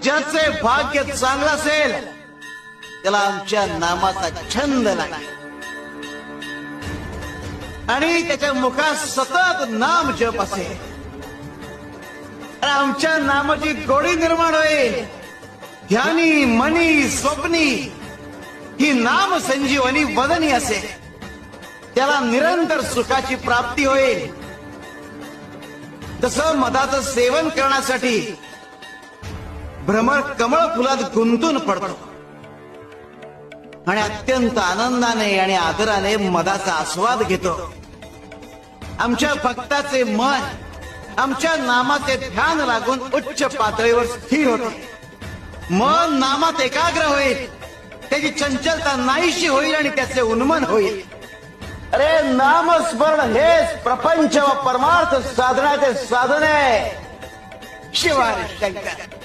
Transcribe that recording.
ज्याचे भाग्य चांगलं असेल त्याला आमच्या नामाचा छंद लागेल आणि त्याच्या मुखात सतत नाम जप असेल. आमच्या नामाची गोडी निर्माण होईल. ध्यानी मनी स्वप्नी ही नाम संजीवनी वदनी असेल. त्याला निरंतर सुखाची प्राप्ती होईल. तसं मधाचं सेवन करण्यासाठी भ्रमर कमळ फुलात गुंतून पडतो आणि अत्यंत आनंदाने आणि आदराने मधाचा आस्वाद घेतो. आमच्या भक्ताचे मन आमच्या नामाचे ध्यान लागून उच्च पातळीवर स्थिर होते. मन नामात एकाग्र होईल. त्याची चंचलता नाहीशी होईल आणि त्याचे उन्मन होईल. अरे नामस्मरण हेच प्रपंच व परमार्थ साधनाचे साधन आहे. शिवाय शंकर.